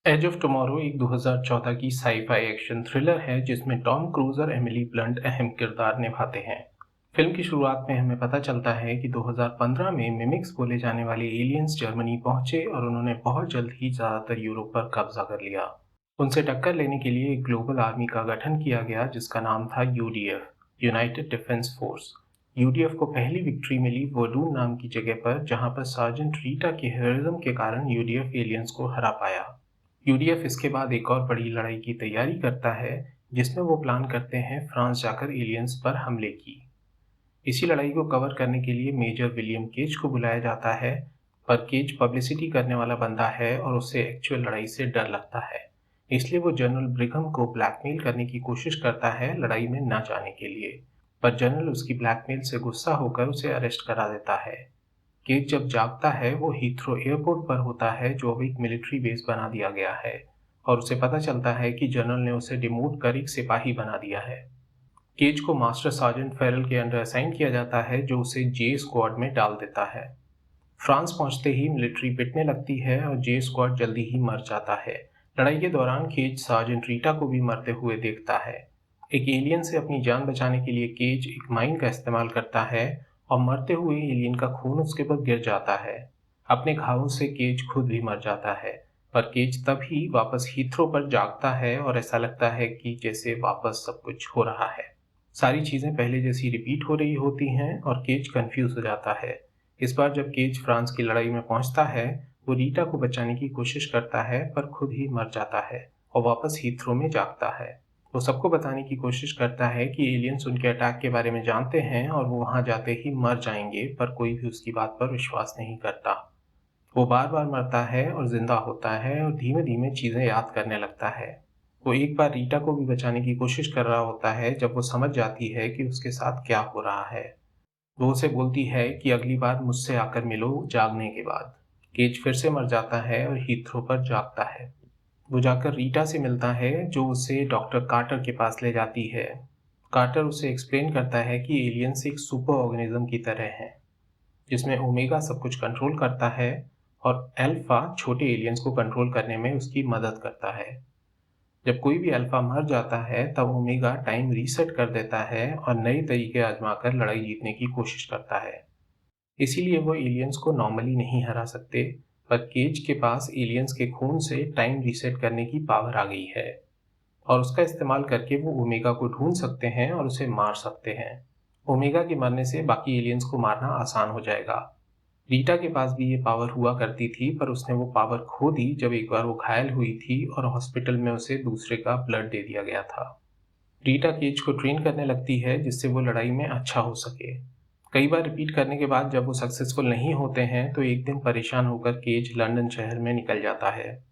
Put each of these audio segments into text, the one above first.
As of tomorrow एक 2014 की sci-fi action thriller है जिसमें टॉम क्रूज और एमिली ब्लंट अहम किरदार निभाते हैं। फिल्म की शुरुआत में हमें पता चलता है कि 2015 में मिमिक्स बोले जाने वाले एलियंस जर्मनी पहुंचे और उन्होंने बहुत जल्द ही ज़्यादातर यूरोप पर कब्जा कर लिया। उनसे टक्कर लेने के लिए एक ग्लोबल आर्मी का गठन किया गया जिसका नाम था UDF, United defence force. UDF को पहली विक्ट्री मिली वोडून नाम की जगह पर जहां पर सार्जेंट रीटा के हेरोइज्म के कारण यूडीएफ एलियंस को हरा पाया। यूडीएफ इसके बाद एक और बड़ी लड़ाई की तैयारी करता है जिसमें वो प्लान करते हैं फ्रांस जाकर एलियंस पर हमले की। इसी लड़ाई को कवर करने के लिए मेजर विलियम केज को बुलाया जाता है, पर केज पब्लिसिटी करने वाला बंदा है और उसे एक्चुअल लड़ाई से डर लगता है। इसलिए वो जनरल ब्रिघम को ब्लैकमेल करने की कोशिश करता है लड़ाई में न जाने के लिए, पर जनरल उसकी ब्लैकमेल से गुस्सा होकर उसे अरेस्ट करा देता है। केज जब जागता है वो हीथ्रो एयरपोर्ट पर होता है जो अब एक मिलिट्री बेस बना दिया गया है, और उसे पता चलता है कि जनरल ने उसे डिमोट कर एक सिपाही बना दिया है। केज को मास्टर सार्जेंट फेरल के अंडर असाइन किया जाता है जो उसे जे स्क्वाड में डाल देता है। फ्रांस पहुंचते ही मिलिट्री पिटने लगती है और जे स्क्वाड जल्दी ही मर जाता है। लड़ाई के दौरान केज सार्जेंट रीटा को भी मरते हुए देखता है। एक एलियन से अपनी जान बचाने के लिए केज एक माइन का इस्तेमाल करता है और मरते हुए एलियन का खून उसके ऊपर गिर जाता है। अपने घावों से केज खुद भी मर जाता है, पर केज तब ही वापस हीथ्रो पर जागता है और ऐसा लगता है कि जैसे वापस सब कुछ हो रहा है। सारी चीजें पहले जैसी रिपीट हो रही होती हैं और केज कंफ्यूज हो जाता है। इस बार जब केज फ्रांस की लड़ाई में पहुंचता है, वो रीटा को बचाने की कोशिश करता है पर खुद ही मर जाता है और वापस हीथ्रो में जागता है। वो सबको बताने की कोशिश करता है कि एलियंस उनके अटैक के बारे में जानते हैं और वो वहां जाते ही मर जाएंगे, पर कोई भी उसकी बात पर विश्वास नहीं करता। वो बार बार मरता है और जिंदा होता है और धीमे धीमे चीजें याद करने लगता है। वो एक बार रीटा को भी बचाने की कोशिश कर रहा होता है जब वो समझ जाती है कि उसके साथ क्या हो रहा है। वो उसे बोलती है कि अगली बार मुझसे आकर मिलो जागने के बाद। केज फिर से मर जाता है और हीथ्रो पर जागता है। वो जाकर रीटा से मिलता है जो उसे डॉक्टर कार्टर के पास ले जाती है। कार्टर उसे एक्सप्लेन करता है कि एलियंस एक सुपर ऑर्गेनिज्म की तरह हैं, जिसमें ओमेगा सब कुछ कंट्रोल करता है और अल्फा छोटे एलियंस को कंट्रोल करने में उसकी मदद करता है। जब कोई भी अल्फा मर जाता है तब ओमेगा टाइम रीसेट कर देता है और नए तरीके आजमाकर लड़ाई जीतने की कोशिश करता है। इसीलिए वो एलियंस को नॉर्मली नहीं हरा सकते, पर केज के पास एलियंस के खून से टाइम रीसेट करने की पावर आ गई है और उसका इस्तेमाल करके वो ओमेगा को ढूंढ सकते हैं और उसे मार सकते हैं। ओमेगा के मरने से बाकी एलियंस को मारना आसान हो जाएगा। रीटा के पास भी ये पावर हुआ करती थी, पर उसने वो पावर खो दी जब एक बार वो घायल हुई थी और हॉस्पिटल में उसे दूसरे का ब्लड दे दिया गया था। रीटा केज को ट्रेन करने लगती है जिससे वो लड़ाई में अच्छा हो सके। कई बार रिपीट करने के बाद जब वो सक्सेसफुल नहीं होते हैं तो एक दिन परेशान होकर केज लंदन शहर में निकल जाता है,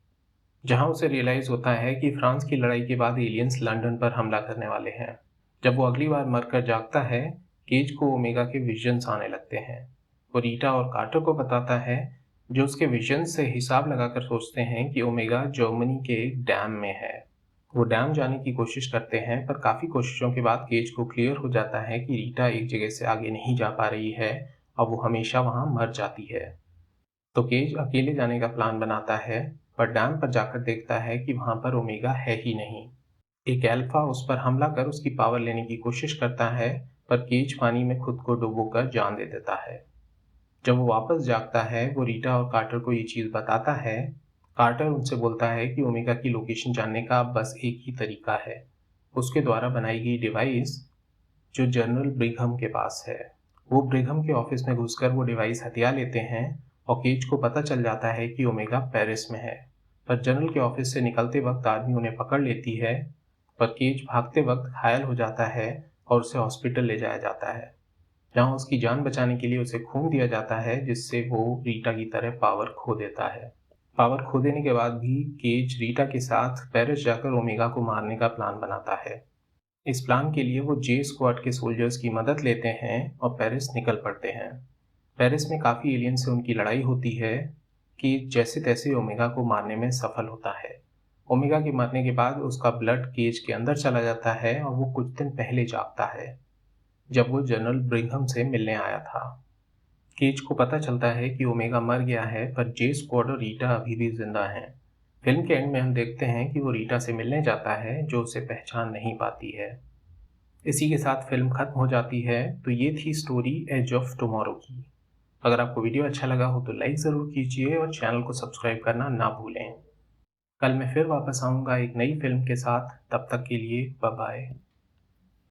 जहां उसे रियलाइज होता है कि फ्रांस की लड़ाई के बाद एलियंस लंदन पर हमला करने वाले हैं। जब वो अगली बार मरकर जागता है, केज को ओमेगा के विजन्स आने लगते हैं। वो रीटा और कार्टर को बताता है, जो उसके विजन से हिसाब लगाकर सोचते हैं कि ओमेगा जर्मनी के एक डैम में है। वो डैम जाने की कोशिश करते हैं, पर काफ़ी कोशिशों के बाद केज को क्लियर हो जाता है कि रीटा एक जगह से आगे नहीं जा पा रही है और वो हमेशा वहां मर जाती है। तो केज अकेले जाने का प्लान बनाता है, पर डैम पर जाकर देखता है कि वहां पर ओमेगा है ही नहीं। एक अल्फा उस पर हमला कर उसकी पावर लेने की कोशिश करता है, पर केज पानी में खुद को डुबोकर जान दे देता है। जब वो वापस जागता है वो रीटा और कार्टर को ये चीज़ बताता है। कार्टर उनसे बोलता है कि ओमेगा की लोकेशन जानने का अब बस एक ही तरीका है, उसके द्वारा बनाई गई डिवाइस जो जनरल ब्रिघम के पास है। वो ब्रिघम के ऑफिस में घुसकर वो डिवाइस हथिया लेते हैं और केज को पता चल जाता है कि ओमेगा पेरिस में है, पर जनरल के ऑफिस से निकलते वक्त आर्मी उन्हें पकड़ लेती है। पर केज भागते वक्त घायल हो जाता है और उसे हॉस्पिटल ले जाया जाता है, जहां उसकी जान बचाने के लिए उसे खून दिया जाता है जिससे वो रीटा की तरह पावर खो देता है। पावर खो देने के बाद भी केज रीटा के साथ पेरिस जाकर ओमेगा को मारने का प्लान बनाता है। इस प्लान के लिए वो जे स्क्वाड के सोल्जर्स की मदद लेते हैं और पेरिस निकल पड़ते हैं। पेरिस में काफ़ी एलियन से उनकी लड़ाई होती है कि जैसे तैसे ओमेगा को मारने में सफल होता है। ओमेगा के मरने के बाद उसका ब्लड केज के अंदर चला जाता है और वो कुछ दिन पहले जागता है, जब वो जनरल ब्रिघम से मिलने आया था। केज को पता चलता है कि ओमेगा मर गया है, पर जे स्क्वाड और रीटा अभी भी जिंदा हैं। फिल्म के एंड में हम देखते हैं कि वो रीटा से मिलने जाता है जो उसे पहचान नहीं पाती है। इसी के साथ फिल्म खत्म हो जाती है। तो ये थी स्टोरी एज ऑफ टुमारो की। अगर आपको वीडियो अच्छा लगा हो तो लाइक ज़रूर कीजिए और चैनल को सब्सक्राइब करना ना भूलें। कल मैं फिर वापस आऊँगा एक नई फिल्म के साथ। तब तक के लिए बाय बाय।